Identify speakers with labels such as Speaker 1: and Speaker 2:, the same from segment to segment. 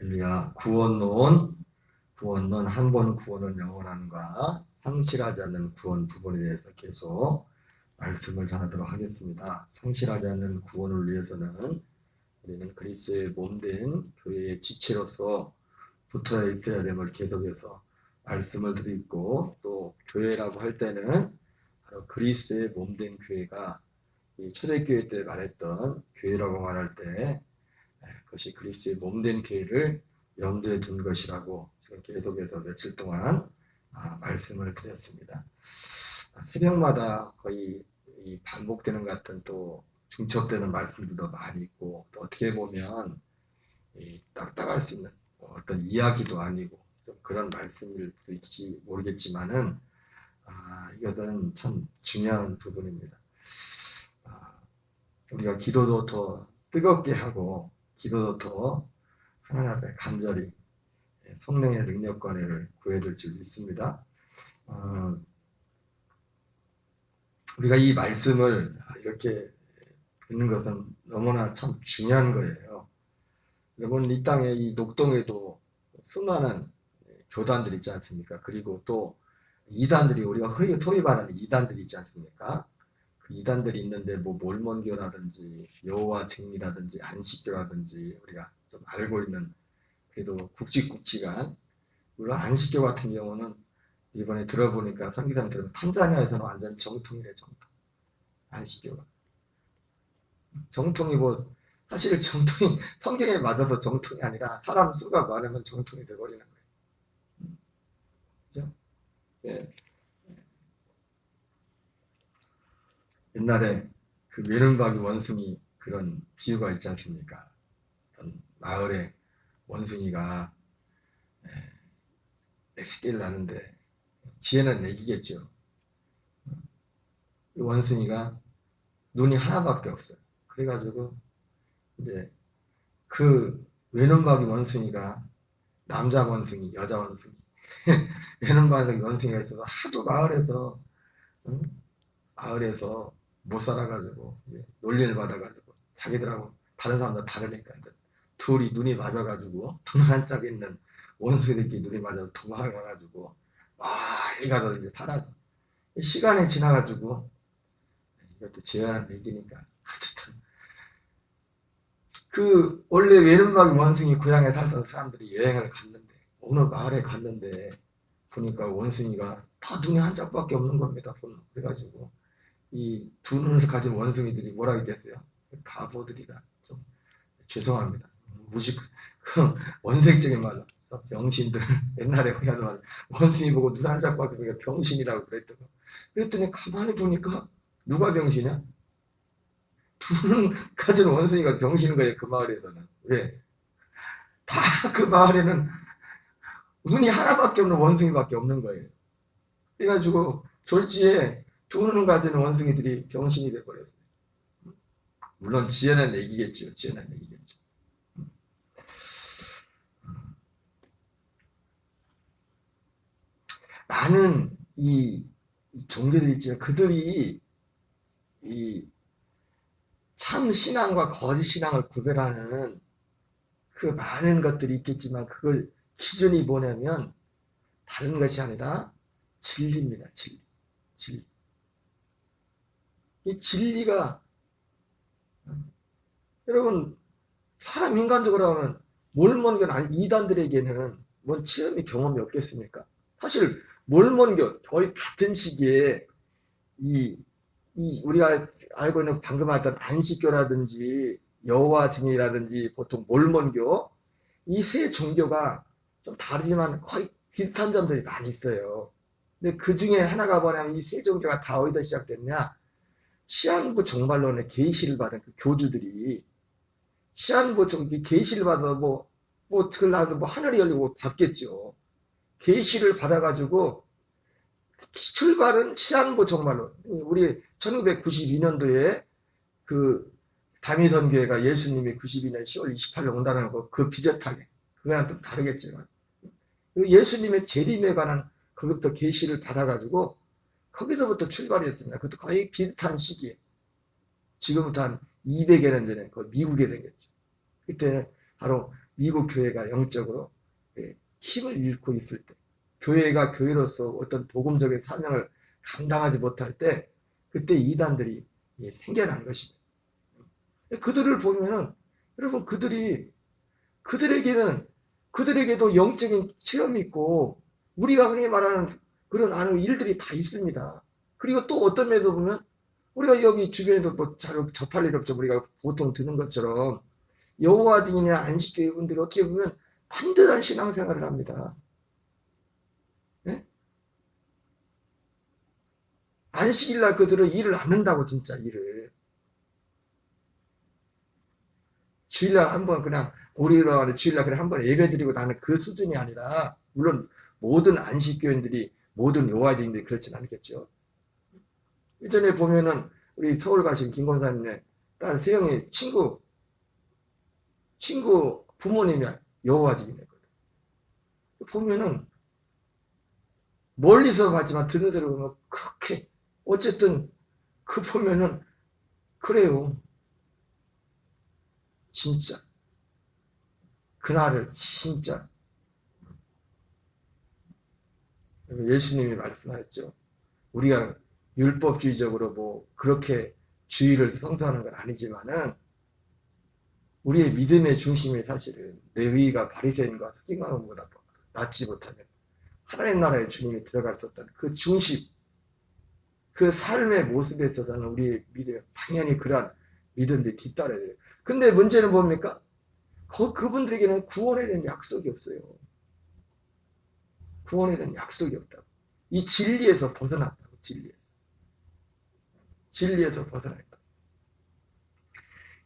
Speaker 1: 할렐루야. 구원론 한 번 구원은 영원함과 상실하지 않는 구원 부분에 대해서 계속 말씀을 전하도록 하겠습니다. 상실하지 않는 구원을 위해서는 우리는 그리스도의 몸된 교회의 지체로서 붙어 있어야 됨을 계속해서 말씀을 드리고, 또 교회라고 할 때는 바로 그리스도의 몸된 교회가 이 초대교회 때 말했던 교회라고 말할 때 그것이 그리스도의 몸된 교회를 염두에 둔 것이라고 지금 계속해서 며칠 동안 말씀을 드렸습니다. 새벽마다 거의 이 반복되는 것 같은 또 중첩되는 말씀들도 많이 있고, 또 어떻게 보면 이 딱딱할 수 있는 어떤 이야기도 아니고 좀 그런 말씀일 수 있지 모르겠지만은 이것은 참 중요한 부분입니다. 우리가 기도도 더 뜨겁게 하고 기도도 더 하나님 앞에 간절히 성령의 능력과 은혜를 구해줄 줄 믿습니다. 우리가 이 말씀을 이렇게 듣는 것은 너무나 참 중요한 거예요. 여러분, 이 땅에 이 녹동에도 수많은 교단들이 있지 않습니까? 그리고 또 이단들이, 우리가 흔히 소위 말하는 이단들이 있지 않습니까? 그 이단들이 있는데 뭐 몰몬교라든지 여호와 증리라든지 안식교라든지 우리가 좀 알고 있는, 그래도 굵직굵직한, 물론 안식교 같은 경우는 이번에 들어보니까 선교사님 들으면 탄자니아에서는 완전 정통이래. 정통. 안식교가 정통이 뭐 사실 정통이 성경에 맞아서 정통이 아니라 사람 수가 많으면 정통이 돼버리는 거예요. 그죠? 예. 옛날에 그 외눈박이 원숭이 그런 비유가 있지 않습니까? 마을에 원숭이가 새끼를 낳는데 지혜는 내기겠죠. 이 원숭이가 눈이 하나밖에 없어요. 그래가지고 이제 그 외눈박이 원숭이가 남자 원숭이, 여자 원숭이, 외눈박이 원숭이가 있어서 하도 마을에서 못 살아가지고 놀림을 받아가지고 자기들하고 다른 사람들 다르니까 이제 둘이 눈이 맞아가지고 눈 한 짝 있는 원숭이들끼리 눈이 맞아서 도망을 가가지고 멀리 가서 이제 살아서 시간이 지나가지고 이것도 제한을 매기니까 어쨌든 그 원래 외눈박이 원숭이 고향에 살던 사람들이 여행을 갔는데 어느 마을에 갔는데 보니까 원숭이가 다 눈이 한 짝밖에 없는 겁니다. 그래가지고 이 두 눈을 가진 원숭이들이 뭐라 했겠어요? 바보들이다. 좀 죄송합니다. 무식 원색적인 말로 병신들. 옛날에 하는 말, 원숭이 보고 눈 한 짝밖에 없으니까 병신이라고 그랬더니 가만히 보니까 누가 병신이야? 두 눈 가진 원숭이가 병신인 거예요. 그 마을에서는. 왜? 다 그 마을에는 눈이 하나밖에 없는 원숭이밖에 없는 거예요. 그래가지고 졸지에 두 눈을 가진 원숭이들이 병신이 돼버렸어요. 물론 지혜는 내기겠죠. 지혜는 내기겠죠. 많은 이 종교들이 있지만 그들이 이 참 신앙과 거짓 신앙을 구별하는 그 많은 것들이 있겠지만 그걸 기준이 뭐냐면 다른 것이 아니라 진리입니다. 진리. 이 진리가 여러분 사람 인간적으로 하면 몰몬교 이단들에게는 뭔 체험이 경험이 없겠습니까? 사실 몰몬교 거의 같은 시기에 이 우리가 알고 있는 방금 말했던 안식교라든지 여호와 증인이라든지 보통 몰몬교 이 세 종교가 좀 다르지만 거의 비슷한 점들이 많이 있어요. 근데 그 중에 하나가 뭐냐면 이 세 종교가 다 어디서 시작됐냐? 시한부 종말론의 계시를 받은 그 교주들이 시한부 계시를 받아서 그걸 나도 하늘이 열리고 받겠죠. 계시를 받아가지고 출발은 시한부 종말론. 우리 1992년도에 그 다미선교회가 예수님이 92년 10월 28일 온다는 거 그 비슷하게 그거랑 좀 다르겠지만 예수님의 재림에 관한 거기부터 계시를 받아가지고 거기서부터 출발이 했습니다. 그것도 거의 비슷한 시기에 지금부터 한 200여 년 전에 미국에 생겼죠. 그때 바로 미국 교회가 영적으로 힘을 잃고 있을 때, 교회가 교회로서 어떤 복음적인 사명을 감당하지 못할 때, 그때 이단들이 생겨난 것입니다. 그들을 보면은 여러분, 그들에게도 영적인 체험이 있고 우리가 흔히 말하는 그런 아는 일들이 다 있습니다. 그리고 또 어떤 면에서 보면 우리가 여기 주변에도 뭐 잘 접할 일 없죠. 우리가 보통 듣는 것처럼 여호와 증인이나 안식교회 분들이 어떻게 보면 반듯한 신앙생활을 합니다. 네? 안식일날 그들은 일을 안 한다고, 진짜 일을. 주일날 한번 그냥 우리로 주일날 그냥 한번 예배드리고 나는 그 수준이 아니라, 물론 모든 안식교인들이, 모든 여호와증인들이 그렇진 않겠죠. 예전에 보면은 우리 서울 가신 김권사님의 딸 세영이 친구 부모님이 여호와증인이거든. 보면은 멀리서 봤지만 듣는 소리 보면 그렇게, 어쨌든 그 보면은 그래요. 진짜 그날을 진짜 예수님이 말씀하셨죠. 우리가 율법주의적으로 뭐 그렇게 주의를 성수하는 건 아니지만은 우리의 믿음의 중심이 사실은 레위가 바리새인과 서기관보다 낫지 못하면 하나님 나라에 주님이 들어갈 수 없다는 그 중심, 그 삶의 모습에 있어서는 우리의 믿음, 당연히 그러한 믿음들이 뒤따라야 돼요. 근데 문제는 뭡니까? 그분들에게는 구원에 대한 약속이 없어요. 구원에 대한 약속이 없다고. 이 진리에서 벗어났다고. 진리에서 벗어났다.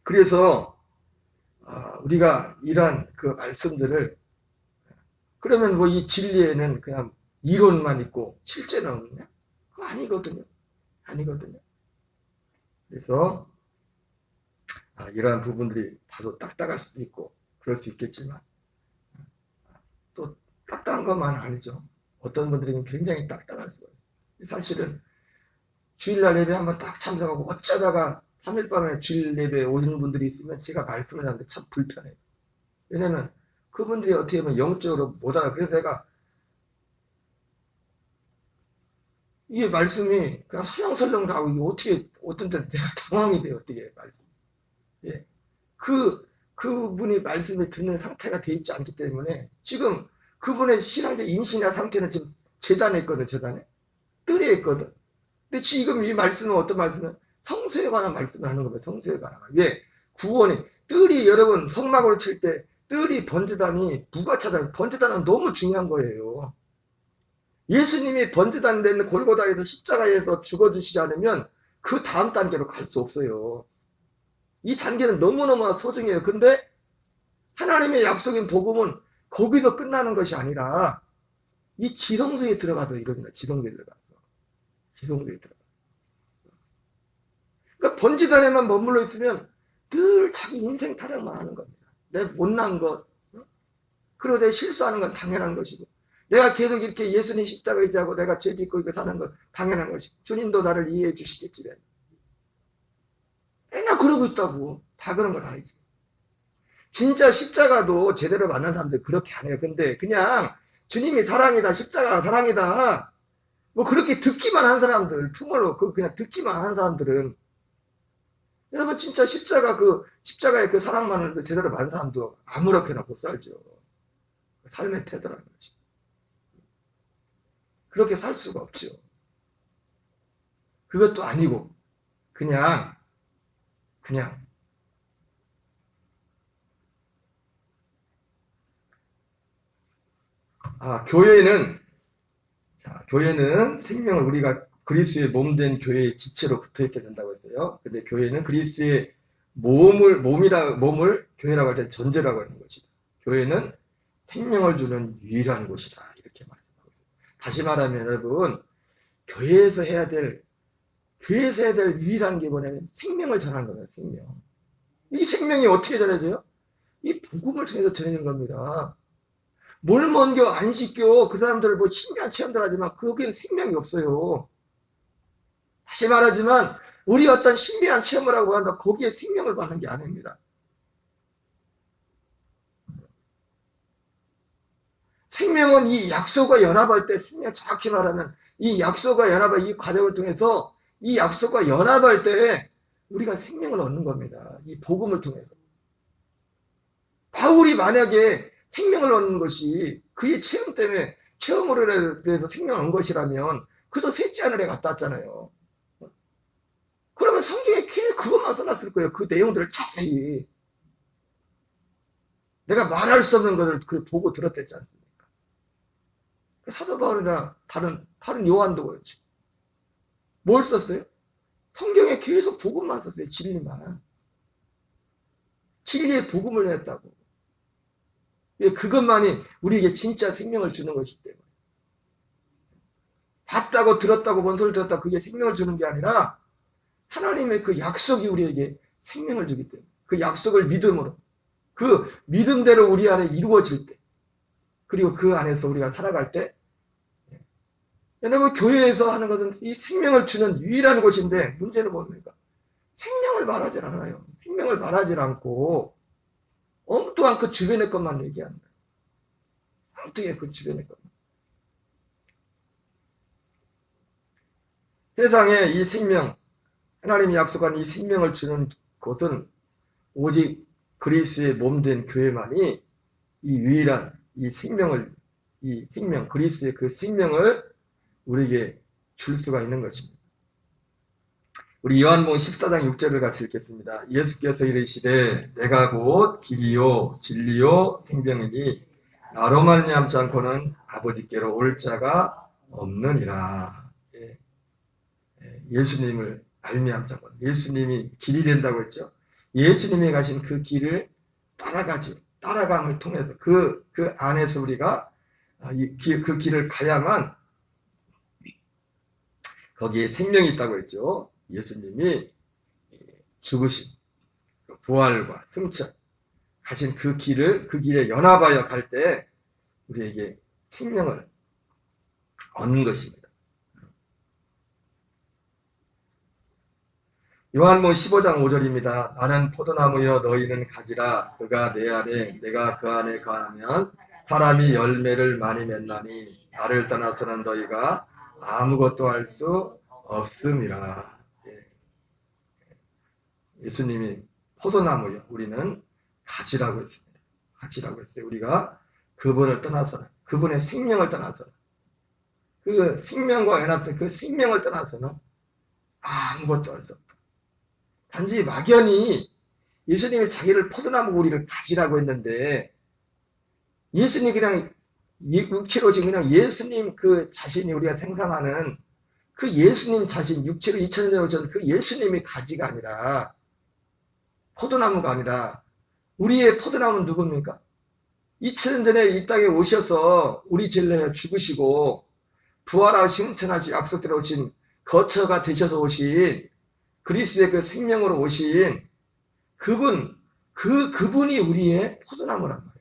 Speaker 1: 그래서 우리가 이러한 그 말씀들을, 그러면 뭐 이 진리에는 그냥 이론만 있고 실제는 없느냐? 그거 아니거든요. 그래서 이러한 부분들이 다소 딱딱할 수도 있고 그럴 수 있겠지만, 또 딱딱한 것만 아니죠. 어떤 분들은 굉장히 딱딱할 수가 있어요. 사실은 주일날 예배 한번 딱 참석하고 어쩌다가 3일 밤에 주일 예배 오시는 분들이 있으면 제가 말씀을 하는데 참 불편해요. 왜냐면 그분들이 어떻게 보면 영적으로 못 알아. 그래서 제가 이게 말씀이 그냥 설렁설렁 나오고, 이게 어떻게, 어떤 때는 내가 당황이 돼요. 어떻게 말씀. 예. 그분이 말씀을 듣는 상태가 돼 있지 않기 때문에, 지금 그분의 신앙적 인신이나 상태는 지금 재단에 있거든, 재단에. 뜰에 있거든. 근데 지금 이 말씀은 어떤 말씀은 성소에 관한 말씀을 하는 겁니다. 성소에 관한. 왜? 구원이, 뜰이 여러분 성막으로 칠 때 뜰이 번제단이 부가차단, 번제단은 너무 중요한 거예요. 예수님이 번제단 된 골고다에서 십자가에서 죽어주시지 않으면 그 다음 단계로 갈 수 없어요. 이 단계는 너무너무 소중해요. 근데 하나님의 약속인 복음은 거기서 끝나는 것이 아니라 이 지성소에 들어가서 이루어진다. 지성소에 들어가서. 그러니까 번제단에만 머물러 있으면 늘 자기 인생 타령만 하는 겁니다. 내 못난 것, 그리고 내 실수하는 건 당연한 것이고, 내가 계속 이렇게 예수님 십자가 의지하고 내가 죄 짓고 이거 사는 건 당연한 것이고, 주님도 나를 이해해 주시겠지. 맨날 그러고 있다고. 다 그런 건 아니지. 진짜 십자가도 제대로 만난 사람들 그렇게 안 해요. 근데 그냥 주님이 사랑이다, 십자가가 사랑이다, 뭐 그렇게 듣기만 한 사람들, 풍월로 그냥 듣기만 한 사람들은, 여러분 진짜 십자가의 그 사랑만을 제대로 만난 사람도 아무렇게나 못 살죠. 삶의 태도라는 거지. 그렇게 살 수가 없죠. 그것도 아니고 그냥 교회는 생명을, 우리가 그리스도의 몸된 교회의 지체로 붙어 있어야 된다고 했어요. 근데 교회는 그리스도의 몸을 교회라고 할 때 전제라고 하는 것이다. 교회는 생명을 주는 유일한 곳이다. 이렇게 말씀하고 있어요. 다시 말하면 여러분, 교회에서 해야 될 유일한 게 뭐냐면 생명을 전하는 거예요. 생명. 이 생명이 어떻게 전해져요? 이 복음을 통해서 전해지는 겁니다. 몰몬교, 안식교, 그 사람들 뭐 신비한 체험들 하지만 거기는 생명이 없어요. 다시 말하지만 우리 어떤 신비한 체험을 하고 한다, 거기에 생명을 받는 게 아닙니다. 생명은 이 약속과 연합할 때, 생명 정확히 말하면 이 약속과 연합의 이 과정을 통해서 이 약속과 연합할 때 우리가 생명을 얻는 겁니다. 이 복음을 통해서. 바울이 만약에 생명을 얻는 것이 그의 체험 때문에 체험으로 대해서 생명을 얻는 것이라면 그도 셋째 하늘에 갔다 왔잖아요. 그러면 성경에 계속 그것만 써놨을 거예요. 그 내용들을 자세히. 내가 말할 수 없는 것을 보고 들었댔지 않습니까? 사도 바울이나 다른 요한도 그렇죠. 뭘 썼어요? 성경에 계속 복음만 썼어요. 진리만. 진리의 복음을 했다고. 그것만이 우리에게 진짜 생명을 주는 것이기 때문에. 봤다고 들었다고 뭔 소리 들었다고 그게 생명을 주는 게 아니라 하나님의 그 약속이 우리에게 생명을 주기 때문에 그 약속을 믿음으로 그 믿음대로 우리 안에 이루어질 때 그리고 그 안에서 우리가 살아갈 때 여러분 교회에서 하는 것은 이 생명을 주는 유일한 곳인데 문제는 뭡니까? 생명을 말하지 않아요. 생명을 말하지 않고 엉뚱한 그 주변의 것만 얘기한다. 엉뚱한 그 주변의 것만. 세상에 이 생명 하나님이 약속한 이 생명을 주는 곳은 오직 그리스도의 몸된 교회만이 이 유일한 이 생명 그리스도의 그 생명을 우리에게 줄 수가 있는 것입니다. 우리 요한복음 14장 6절을 같이 읽겠습니다. 예수께서 이르시되 내가 곧 길이요 진리요 생명이니 나로 말미암지 않고는 아버지께로 올 자가 없느니라. 예수님을 말미암지 않고 예수님이 길이 된다고 했죠. 예수님이 가신 그 길을 따라감을 통해서 그 안에서 우리가 그 길을 가야만 거기에 생명이 있다고 했죠. 예수님이 죽으신 부활과 승천 가신 그 길에 연합하여 갈 때 우리에게 생명을 얻는 것입니다. 요한복음 15장 5절입니다. 나는 포도나무여 너희는 가지라. 그가 내 안에 내가 그 안에 거하면 사람이 열매를 많이 맺나니 나를 떠나서는 너희가 아무것도 할 수 없음이라. 예수님이 포도나무요. 우리는 가지라고 했습니다. 가지라고 했어요. 우리가 그분을 떠나서는 그분의 생명을 떠나서는 그 생명과 연합된 그 생명을 떠나서는 아무것도 할 수 없다. 단지 막연히 예수님이 자기를 포도나무 우리를 가지라고 했는데 예수님이 그냥 육체로 지금 그냥 예수님 그 자신이 우리가 생각하는 그 예수님 자신 육체로 2000년 전 그 예수님이 가지가 아니라 포도나무가 아니라 우리의 포도나무는 누굽니까? 2000년 전에 이 땅에 오셔서 우리 죄를 죽으시고 부활하신 승천하신 약속대로 오신 거처가 되셔서 오신 그리스도의 그 생명으로 오신 그분이 우리의 포도나무란 말이에요.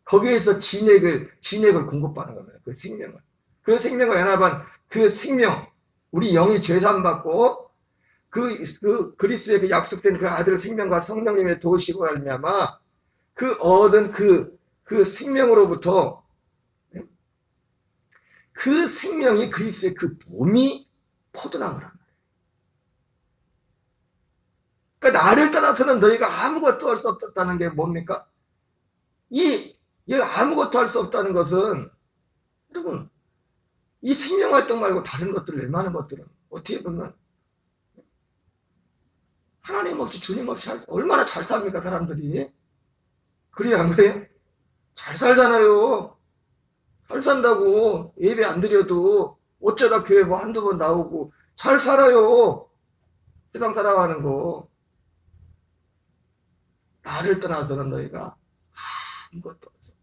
Speaker 1: 거기에서 진액을 공급받는 겁니다. 그 생명을. 그 생명과 연합한 그 생명, 우리 영이 죄사함받고 그리스도의 그 약속된 그 아들 생명과 성령님의 도우시고 말미암아 그 얻은 그 생명으로부터 그 생명이 그리스도의 그 몸이 포도나무란 말이에요. 그러니까 나를 떠나서는 너희가 아무것도 할 수 없다는 게 뭡니까? 이 아무것도 할 수 없다는 것은 여러분 이 생명활동 말고 다른 것들 웬만한 것들은 어떻게 보면 하나님 없이 주님 없이 얼마나 잘 삽니까 사람들이. 그래요 안 그래요? 잘 살잖아요. 잘 산다고 예배 안 드려도 어쩌다 교회 뭐 한두 번 나오고 잘 살아요. 세상 살아가는 거. 나를 떠나서는 너희가 아무것도 없어.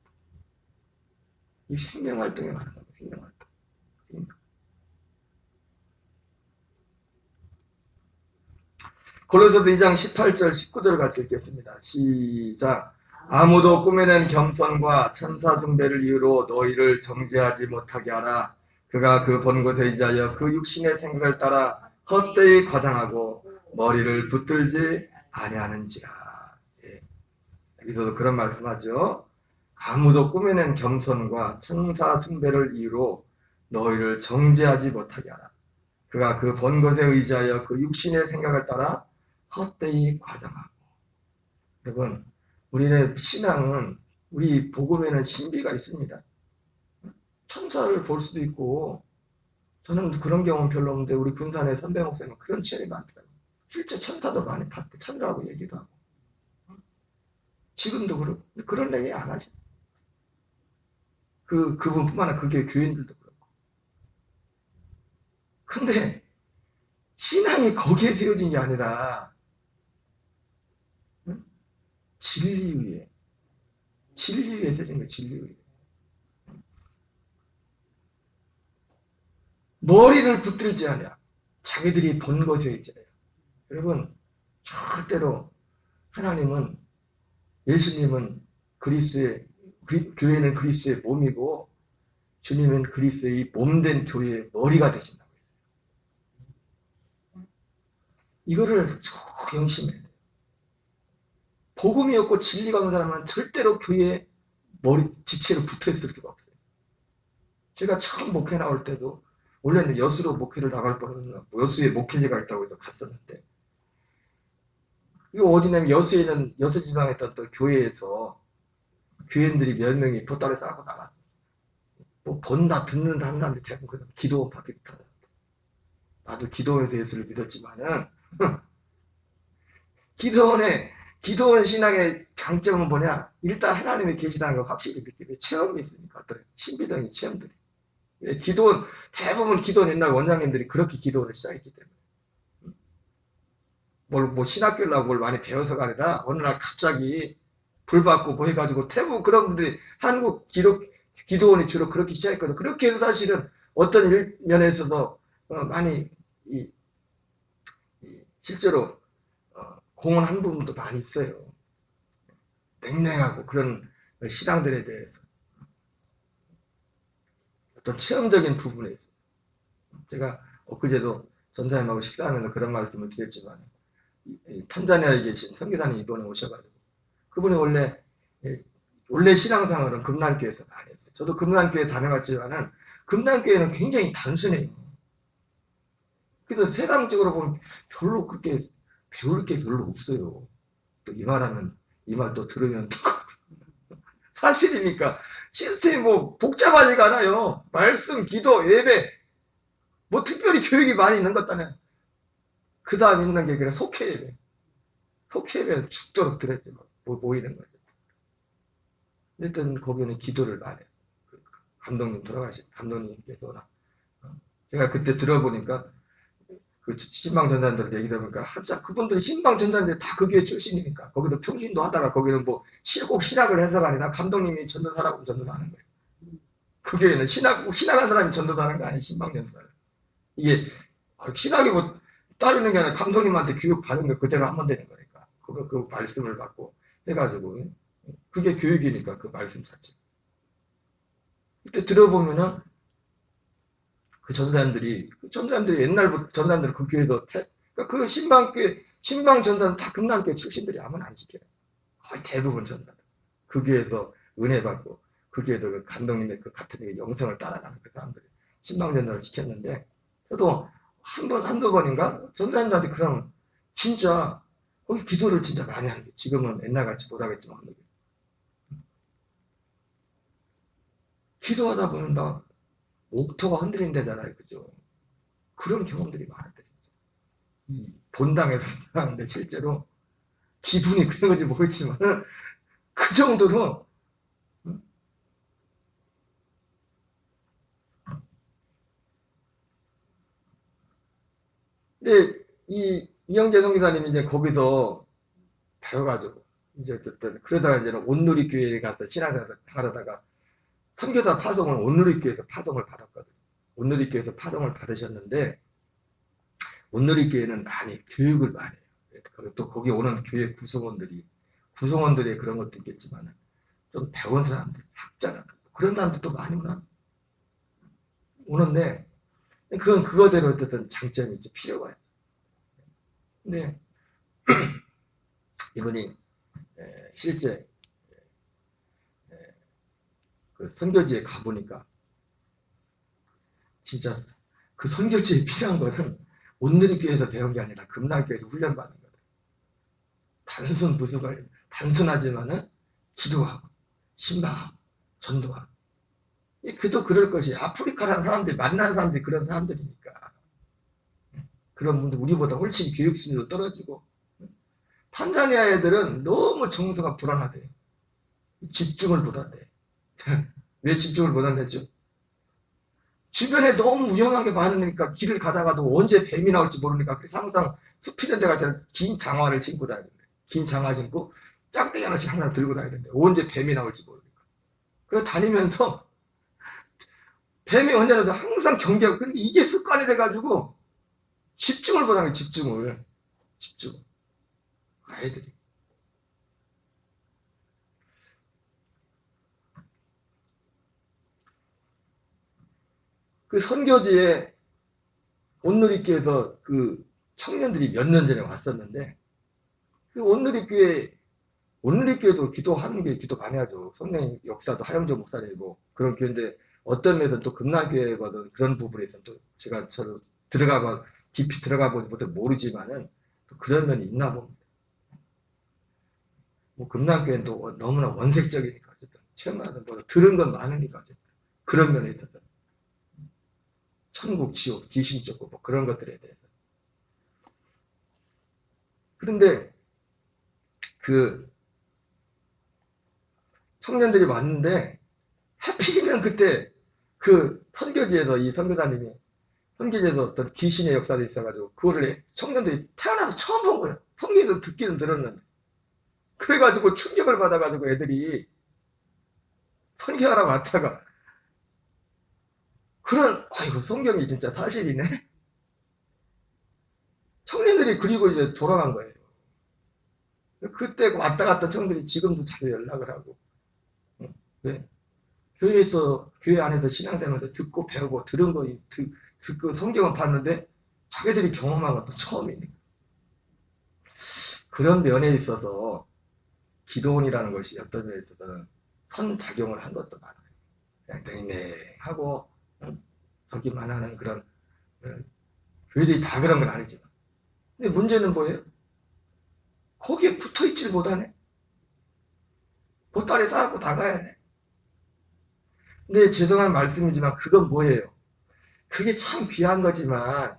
Speaker 1: 이 생명활동에 관한 겁니다. 생명활동. 골로새서 2장 18절 19절 같이 읽겠습니다. 시작. 아무도 꾸며낸 겸손과 천사 숭배를 이유로 너희를 정죄하지 못하게 하라. 그가 그 본 것에 의지하여 그 육신의 생각을 따라 헛되이 과장하고 머리를 붙들지 아니하는지라. 여기서도 그런 말씀하죠. 아무도 꾸며낸 겸손과 천사 숭배를 이유로 너희를 정죄하지 못하게 하라. 그가 그 번 것에 의지하여 그 육신의 생각을 따라 헛되이 과장하고. 여러분, 우리의 신앙은 우리 복음에는 신비가 있습니다. 천사를 볼 수도 있고, 저는 그런 경험 별로 없는데 우리 군산의 선배 목사님은 그런 체험이 많더라고요. 실제 천사도 많이 봤대. 천사하고 얘기도 하고. 지금도 그런 얘기 안 하지. 그분뿐만 아니라 그게 교인들도 그렇고. 근데 신앙이 거기에 세워진 게 아니라 진리 위에 세워진 거예요. 진리 위에. 머리를 붙들지 않냐. 자기들이 본 것에 있잖아요. 여러분, 절대로 하나님은, 예수님은 교회는 그리스도의 몸이고 주님은 그리스도의 몸된 교회의 머리가 되신다고 했어요. 이거를 명심해야 돼요. 복음이 없고 진리가 없는 사람은 절대로 교회의 지체로 붙어 있을 수가 없어요. 제가 처음 목회 나올 때도 원래는 여수로 목회를 나갈 뻔했는데 여수에 목회지가 있다고 해서 갔었는데, 이거 어디냐면 여수에는 여수 지방에 있던 또 교회에서 교인들이 몇 명이 보따리 싸고 나갔어. 뭐 본다 듣는다 하는 사람들이 대부분 기도원 받기 듯하다. 나도 기도원에서 예수를 믿었지만은 기도원 신앙의 장점은 뭐냐? 일단 하나님이 계시다는 걸 확실히 믿게 체험이 있으니까, 어떤 신비적인 체험들이. 대부분 기도원 옛날 원장님들이 그렇게 기도원을 시작했기 때문에. 뭐 신학교라고 뭘 많이 배워서가 아니라 어느 날 갑자기 불 받고 뭐 해가지고 대부분 그런 분들이 한국 기도원이 주로 그렇게 시작했거든. 그렇게 해서 사실은 어떤 면에 있어서 많이 실제로 공헌한 부분도 많이 있어요. 냉랭하고 그런 신앙들에 대해서 어떤 체험적인 부분에 있어서 제가 엊그제도 전사님하고 식사하면서 그런 말씀을 드렸지만, 탄자니아에 계신 선교사님 이번에 오셔가지고 그분이 원래 신앙생활은 금난교회에서 많이 했어요. 저도 금난교회 다녀갔지만은 금난교회는 굉장히 단순해요. 그래서 세상적으로 보면 별로 그렇게 배울 게 별로 없어요. 또 이 말하면 이 말 또 들으면 사실이니까 시스템이 뭐 복잡하지가 않아요. 말씀, 기도, 예배 뭐 특별히 교육이 많이 있는 것 같다네. 그 다음 있는 게 그냥 속회예배. 속회예배는 죽도록 들었지 뭐 모이는 거죠. 어쨌든 거기는 기도를 많이 했어요. 감독님 돌아가신 감독님께서 제가 그때 들어보니까 그 신방 전사님들 얘기 들어보니까 그분들이 신방 전사님들 다 그 교회 출신이니까 거기서 평신도 하다가 거기는 뭐 꼭 신학을 해서가 아니라 감독님이 전도사라고 전도사하는 거예요. 그 교회는 신학한 사람이 전도사하는 거 아니에요. 신방 전도사는. 이게 신학이 뭐 따르는 게 아니라 감독님한테 교육 받은 거 그대로 하면 되는 거니까. 그 말씀을 받고 해가지고 그게 교육이니까 그 말씀 자체. 그때 들어보면은 그 전사님들이 옛날부터 전사님들 그 교회에서 그 신방 전사는 다 금난교회 출신들이 아무나 안 지켜요. 거의 대부분 전사들. 그 교회에서 은혜 받고 그 교회에서 그 감독님의 그 같은 영성을 따라가는 그 사람들이 신방 전사를 지켰는데, 저도 한두 번인가 전사님들한테 그럼 진짜 거기 기도를 진짜 많이 하는 게, 지금은 옛날같이 못하겠지만 기도하다 보면 막 옥토가 흔들린다잖아요. 그죠? 그런 경험들이 많은데, 진짜. 이 본당에서 하는데 실제로 기분이 그런 건지 모르겠지만, 그 정도로, 근데 이영재 선교사님이 이제 거기서 배워가지고, 이제 어쨌든, 그러다가 이제 온누리교회에 가서 신앙생활을 하다가 선교사 파송을 온누리교회에서 파송을 받았거든요. 온누리교회에서 파송을 받으셨는데, 온누리교회는 많이 교육을 많이 해요. 또 거기 오는 교회 구성원들의 그런 것도 있겠지만, 좀 배운 사람들, 학자나 그런 사람들도 많이 오는데, 그건 그거대로 어떤 장점이 이제 필요가 있어요. 근데 이분이 실제 그 선교지에 가보니까 진짜 그 선교지에 필요한 거는 온누리교회에서 배운 게 아니라 금락교회에서 훈련받은 거다. 단순하지만은 기도하고 신방하고 전도하고. 그도 그럴 것이 아프리카라는 사람들이 만나는 사람들이 그런 사람들이니까. 그런 분들 우리보다 훨씬 교육 수준도 떨어지고. 탄자니아 애들은 너무 정서가 불안하대요. 집중을 못한대. 왜 집중을 못한대죠? 주변에 너무 위험하게 많으니까 길을 가다가도 언제 뱀이 나올지 모르니까 그래서 항상 숲 있는 데 갈 때는 긴 장화를 신고 다니는데, 긴 장화 신고 짝대기 하나씩 항상 들고 다니는데 언제 뱀이 나올지 모르니까. 그래서 다니면서 뱀이 언제 나올지 항상 경계하고. 근데 이게 습관이 돼가지고 집중을 못하는 거예요. 집중. 아이들이. 그 선교지에 온누리교에서 그 청년들이 몇 년 전에 왔었는데, 그 온누리교회도 기도하는 게 기도 많이 하죠. 성령 역사도 하영조 목사님이고 그런 교회인데, 어떤 면에서 또 금남교회거든. 그런 부분에서 또 제가 깊이 들어가고 모르지만은 또 그런 면이 있나 봅니다. 뭐 금남교회는 또 너무나 원색적이니까 어쨌든 체험하는 거 들은 건 많으니까 어쨌든 그런 면에 있어서 천국, 지옥, 귀신 쫓고 뭐 그런 것들에 대해서. 그런데 그 청년들이 왔는데 하필이면 그때 그 선교지에서 이 선교사님이 선교지에서 어떤 귀신의 역사도 있어가지고 그거를 청년들이 태어나서 처음 본 거예요. 성경에서 듣기는 들었는데. 그래가지고 충격을 받아가지고 애들이 선교하러 왔다가 아이고 성경이 진짜 사실이네. 청년들이 그리고 이제 돌아간 거예요. 그때 왔다 갔다 청년들이 지금도 잘 연락을 하고. 네. 교회 안에서 신앙생활에서 듣고 배우고 들은 거 듣고 성경을 봤는데 자기들이 경험한 것도 처음이니까. 그런 면에 있어서 기도원이라는 것이 어떤 면에 있어서는 선작용을 한 것도 많아요. 그냥 냉랭하고 저기만 하는 그런 교회들이 다 그런 건 아니지만. 근데 문제는 뭐예요? 거기에 붙어있질 못하네. 보따리 싸갖고 나가야 돼. 근데 죄송한 말씀이지만 그건 뭐예요? 그게 참 귀한 거지만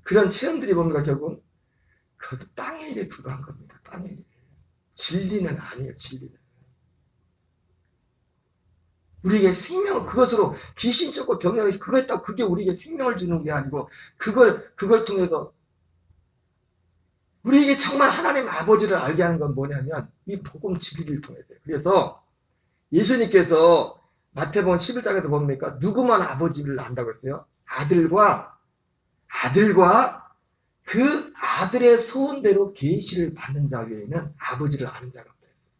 Speaker 1: 그런 체험들이 뭡니까? 결국은 그것도 땅의 일에 불과한 겁니다. 땅의 일. 진리는 아니에요. 진리는. 우리에게 생명, 그것으로 귀신 쫓고 병력이 그거 했다고 그게 우리에게 생명을 주는 게 아니고 그걸 통해서 우리에게 정말 하나님 아버지를 알게 하는 건 뭐냐면 이 복음 진리를 통해서요. 그래서 예수님께서 마태복음 11장에서 뭡니까? 누구만 아버지를 안다고 했어요? 아들과 그 아들의 소원대로 계시를 받는 자 외에는 아버지를 아는 자가 없다 했어요.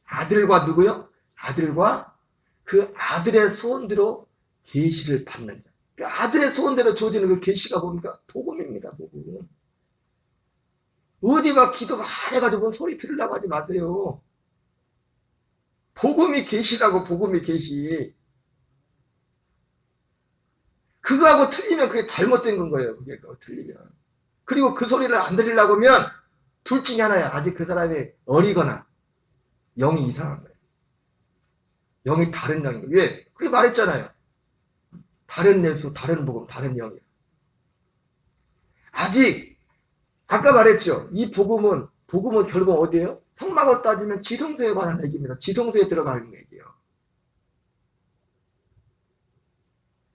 Speaker 1: 아들과 누구요? 아들과 그 아들의 소원대로 계시를 받는 자. 그 아들의 소원대로 주어지는 그 계시가 뭡니까? 복음입니다. 복음. 어디 막 기도 많이 해가지고 소리 들으려고 하지 마세요. 복음이 계시라고. 복음이 계시. 그거하고 틀리면 그게 잘못된 건 거예요. 그게 틀리면. 그리고 그 소리를 안 들으려고 하면 둘 중에 하나야. 아직 그 사람이 어리거나 영이 이상한 거예요. 영이 다른 영인 거예요. 왜? 그렇게 말했잖아요. 다른 예수, 다른 복음, 다른 영이야. 아직 아까 말했죠. 이 복음은 결국 어디예요? 성막으로 따지면 지성소에 관한 얘기입니다. 지성소에 들어가는 얘기예요.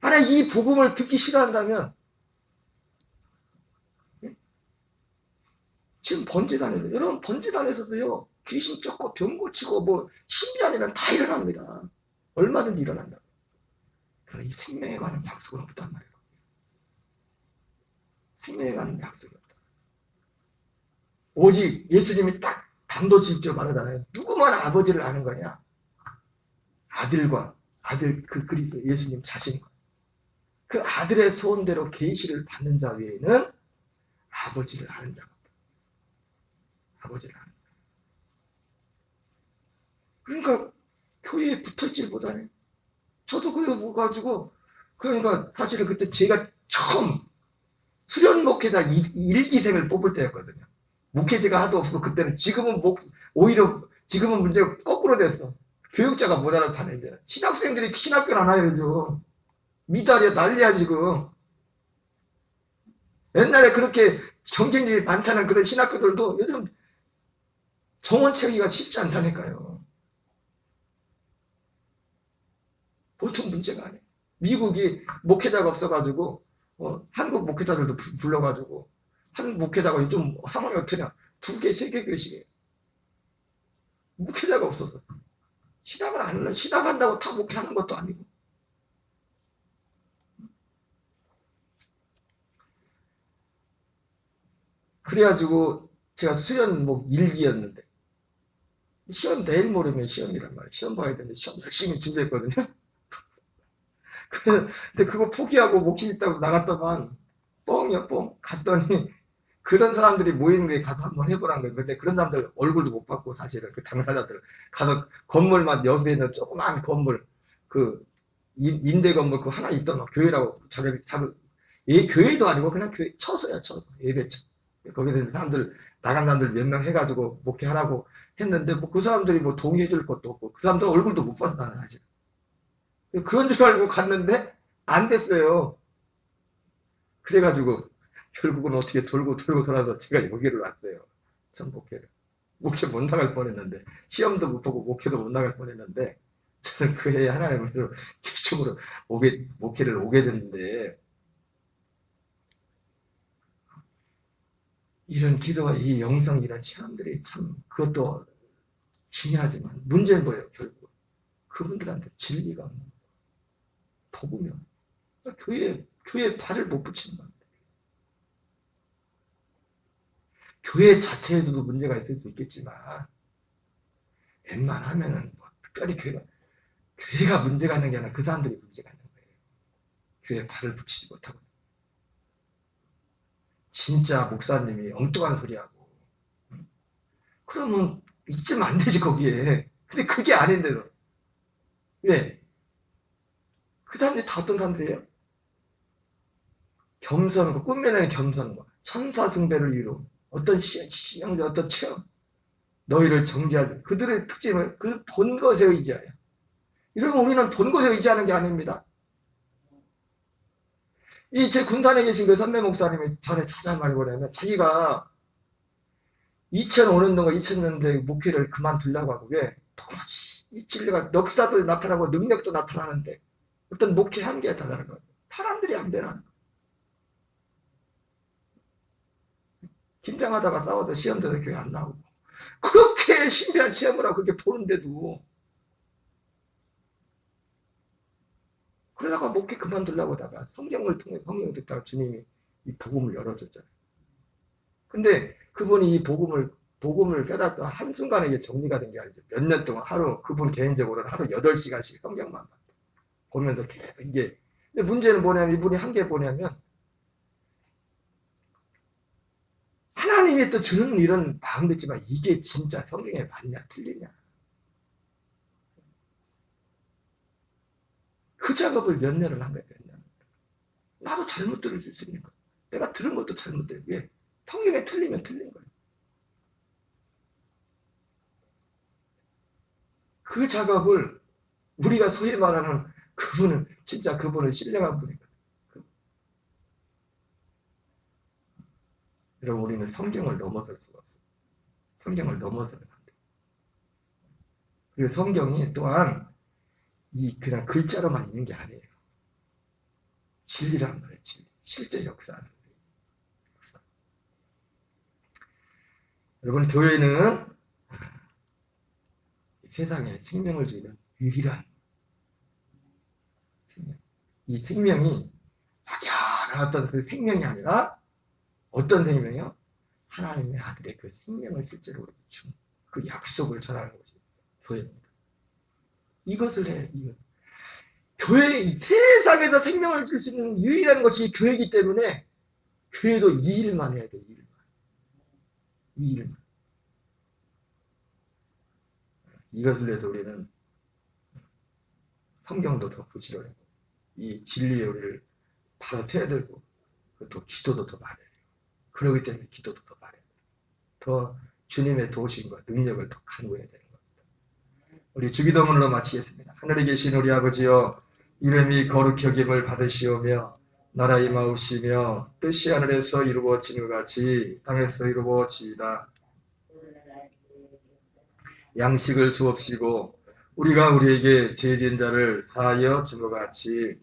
Speaker 1: 만약 이 복음을 듣기 싫어한다면 지금 번제단에서 여러분 번제단에서도요 귀신 쫓고 병 고치고 뭐 신비한 일은 다 일어납니다. 얼마든지 일어난다. 그러나 이 생명에 관한 약속은 없단 말이에요. 생명에 관한 약속이 없다. 오직 예수님이 딱 단도직입적으로 말하잖아요. 누구만 아버지를 아는 거냐? 아들 그 그리스도 예수님 자신과 그 아들의 소원대로 계시를 받는 자 외에는 아버지를 아는 자가 없다. 아버지를 아는 자. 그러니까 교회에 붙어있질 못하네. 저도 그거 가지고, 그러니까 사실은 그때 제가 처음 수련 목회자 일기생을 뽑을 때였거든요. 목회자가 하도 없어. 그때는 지금은 오히려 지금은 문제가 거꾸로 됐어. 교육자가 모자란 판에 이제 신학생들이 신학교를 안 와요. 요즘 미달이야 난리야 지금. 옛날에 그렇게 경쟁률이 많다는 그런 신학교들도 요즘 정원 채우기가 쉽지 않다니까요. 보통 문제가 아니에요. 미국이 목회자가 없어가지고 한국 목회자들도 불러가지고 한국 목회자가 요즘 상황이 어떠냐. 2개, 3개 교식이에요. 목회자가 없어서. 신학을 안 할래. 신학한다고 다 목회하는 것도 아니고. 그래가지고 제가 수련목 1기였는데 시험 내일 모레면 시험이란 말이에요. 시험 봐야 되는데 시험 열심히 준비했거든요. 근데 그거 포기하고 목신 있다고 나갔더만 뻥이야 뻥. 갔더니 그런 사람들이 모이는 데 가서 한번 해보라는 거예요. 근데 그런 사람들 얼굴도 못 봤고 사실은 그 당사자들 가서 건물만 여수에 있는 조그만 건물 그 임대 건물 그 하나 있던 교회라고 자기 교회도 아니고 그냥 교회 처소야 처소 예배처. 거기서 사람들 나간 사람들 몇 명 해가지고 목회하라고 했는데 뭐 그 사람들이 뭐 동의해줄 것도 없고 그 사람들 얼굴도 못 봐서 나는 사실 그런 줄 알고 갔는데 안 됐어요. 그래가지고 결국은 어떻게 돌고 돌아서 제가 여기를 왔어요. 전 목회를. 목회 못 나갈 뻔했는데 시험도 못 보고 목회도 못 나갈 뻔했는데 저는 그 해에 하나님으로 이쪽으로 목회를 오게 됐는데 이런 기도와 이 영성 이런 체험들이 참 그것도 중요하지만 문제는 뭐예요 결국 그분들한테 진리가 없는 복음이 없는 교회에 발을 못 붙이는 겁니다. 교회 자체에도 문제가 있을 수 있겠지만 웬만하면은 뭐 특별히 교회가 문제가 있는 게 아니라 그 사람들이 문제가 있는 거예요. 교회에 발을 붙이지 못하고 진짜 목사님이 엉뚱한 소리하고 그러면 있으면 안 되지 거기에. 근데 그게 아닌데도 왜? 그 사람들이 다 어떤 사람들이에요? 겸손과 꿈에는 겸손과 천사숭배를 이루 어떤 신앙자 어떤 체험 너희를 정죄하지 그들의 특징은 그 본 것에 의지하여 이러면 우리는 본 것에 의지하는 게 아닙니다. 이 제 군산에 계신 그 선배 목사님이 전에 찾아 말이 뭐냐면 자기가 2005년도가 2000년대 목회를 그만두려고 하고 왜 도무지 이 진리가 역사도 나타나고 능력도 나타나는데 어떤 목회 한계에 다다른 거예요. 사람들이 안 되나 김장하다가 싸워도 시험대도 교회 안 나오고 그렇게 신비한 체험을 하고 그렇게 보는데도 그러다가 목회 그만두려고 하다가 성경을 통해 성경을 듣다가 주님이 이 복음을 열어줬잖아요. 근데 그분이 이 복음을 깨닫다 한순간에 이게 정리가 된 게 아니죠. 몇 년 동안 하루 그분 개인적으로는 하루 8시간씩 성경만 보면서 계속 이게 근데 문제는 뭐냐면 이분이 한 게 뭐냐면 하나님이 또 주는 이런 마음도 있지만 이게 진짜 성경에 맞냐 틀리냐 그 작업을 몇 년을 한 거예요. 몇 년. 나도 잘못 들을 수 있으니까 내가 들은 것도 잘못돼요. 왜? 성경에 틀리면 틀린 거예요. 그 작업을 우리가 소위 말하는 그분은 진짜 그분을 신뢰한 분이거든요. 여러분 우리는 성경을 넘어설 수가 없어요. 성경을 넘어서는 안 돼요. 그리고 성경이 또한 그냥 글자로만 있는 게 아니에요. 진리란 말이에요. 진리. 실제 역사는. 역사. 여러분 교회는 세상에 생명을 주는 유일한 생명. 이 생명이 막연한 어떤 그 생명이 아니라 어떤 생명이요? 하나님의 아들의 그 생명을 실제로 준 그 약속을 전하는 것이 교회입니다. 이것을 해. 교회 세상에서 생명을 줄 수 있는 유일한 것이 교회이기 때문에 교회도 이 일만 해야 돼. 이 일만. 이것을 위해서 우리는 성경도 더 부지런히 이 진리의 우리를 바로 세야 되고 또 기도도 더 많이 해요. 그러기 때문에 기도도 더 많이 해요. 더 주님의 도우심과 능력을 더 간구해야 되는 겁니다. 우리 주기도문으로 마치겠습니다. 하늘에 계신 우리 아버지여, 이름이 거룩히 여김을 받으시오며 나라 임하옵시며 뜻이 하늘에서 이루어지는 것 같이 땅에서 이루어지이다. 양식을 주옵시고 우리가 우리에게 죄진 자를 사하여 준 것 같이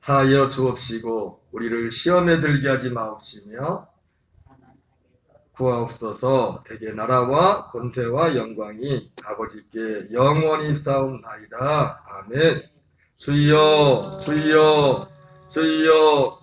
Speaker 1: 사하여 주옵시고 우리를 시험에 들게 하지 마옵시며 구하옵소서. 대개 나라와 권세와 영광이 아버지께 영원히 싸움나이다. 아멘. 주여 주여 주여